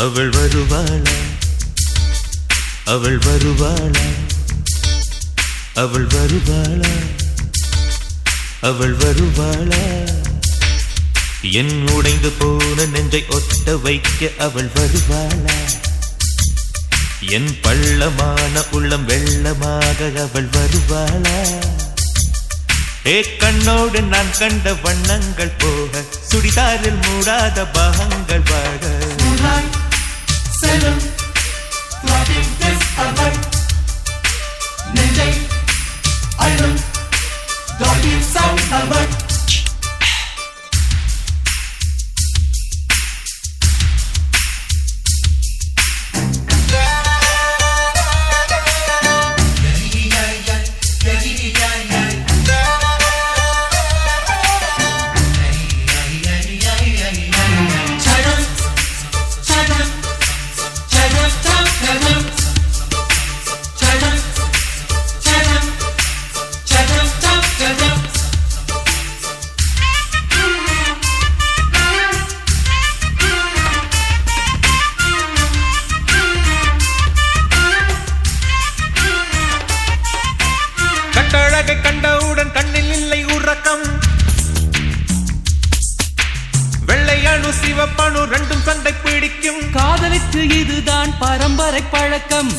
அவள் வருவாளா அவள் வருவாளா அவள் வருவாளா அவள் வருவாளா என் உடைந்து போன நெஞ்சை ஒட்ட வைக்க அவள் வருவாளா என் பள்ளமான உள்ளம் வெள்ளமாக அவள் வருவாளா கண்ணோடு நான் கண்ட வண்ணங்கள் போக சுடிதாரில் மூடாத பாகங்கள் வாழ கண்டவுடன் கண்ணில் இல்லை உறக்கம் வெள்ளையணு சிவப்பணு ரெண்டும் சண்டை பிடிக்கும் காதலுக்கு இதுதான் பரம்பரை பழக்கம்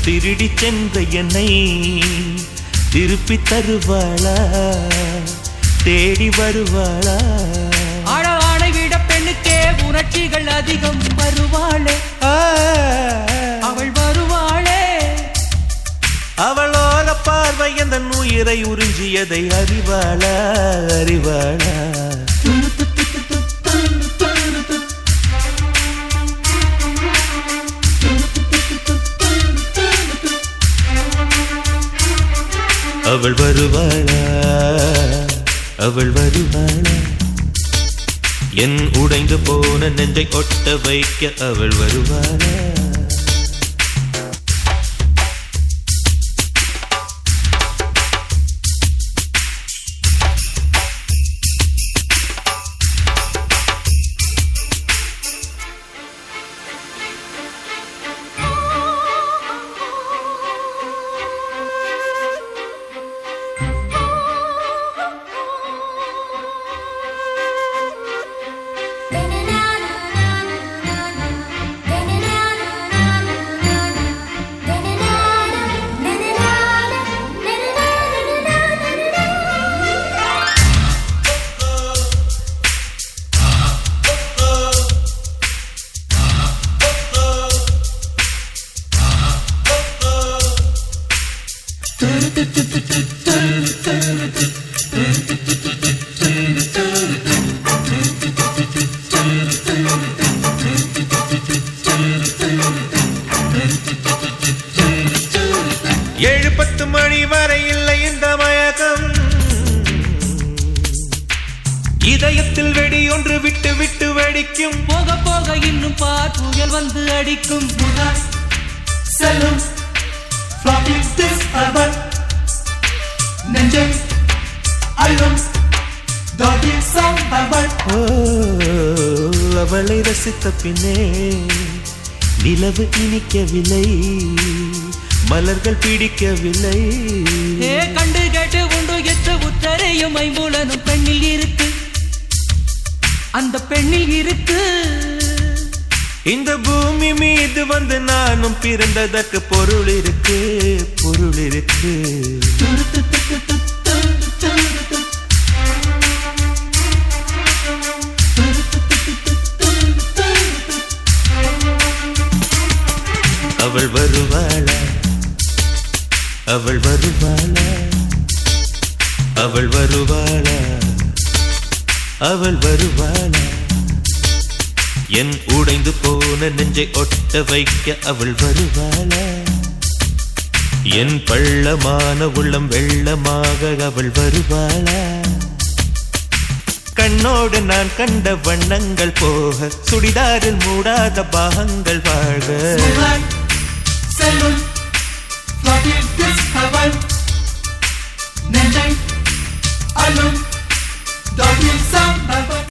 திருடி சென்ற என்னை திருப்பி தருவாளா தேடி வருவாளா ஆணை விட பெண்ணுக்கே உணர்ச்சிகள் அதிகம் வருவாளே அவள் வருவாளே அவளோர பார்வை எந்த உயிரை உறிஞ்சியதை அறிவாளா அறிவாளா அவள் வருவாளா அவள் வருவாளா என் உடைந்து போன நெஞ்சை ஒட்ட வைக்க அவள் வருவாளா ஏழு 10 மணி வரை இல்லை இந்த மயக்கம் இதயத்தில் வெடி ஒன்று விட்டு விட்டு வெடிக்கும் போக போக இன்னும் புயல் வந்து அடிக்கும் செல்லும் நெஞ்சை அழும் அவளை ரசித்த பின்னே நிலவு இனிக்கவில்லை மலர்கள் பிடிக்கவில்லை கண்டு கேட்டு உண்டு எற்ற உத்தரையும் ஐம்புலனும் பெண்ணில் இருக்கு அந்த பெண்ணில் இருக்கு இந்த பூமி மீது வந்து நானும் பிறந்ததற்கு பொருள் இருக்கு பொருள் இருக்கு அவள் வருவாளா அவள் வருவாளா அவள் வருவாளா அவள் வருவாளா என் உடைந்து போன நெஞ்சை ஒட்ட வைக்க அவள் வருவாளா என் பள்ளமான உள்ளம் வெள்ளமாக அவள் வருவாளா கண்ணோடு நான் கண்ட வண்ணங்கள் போக சுடிதாரில் மூடாத பாகங்கள் வாழ செல்லும் டாட்டில் டிஸ்கவர் நெஞ்சை அள்ளும் டாட்டில் சம்பவம்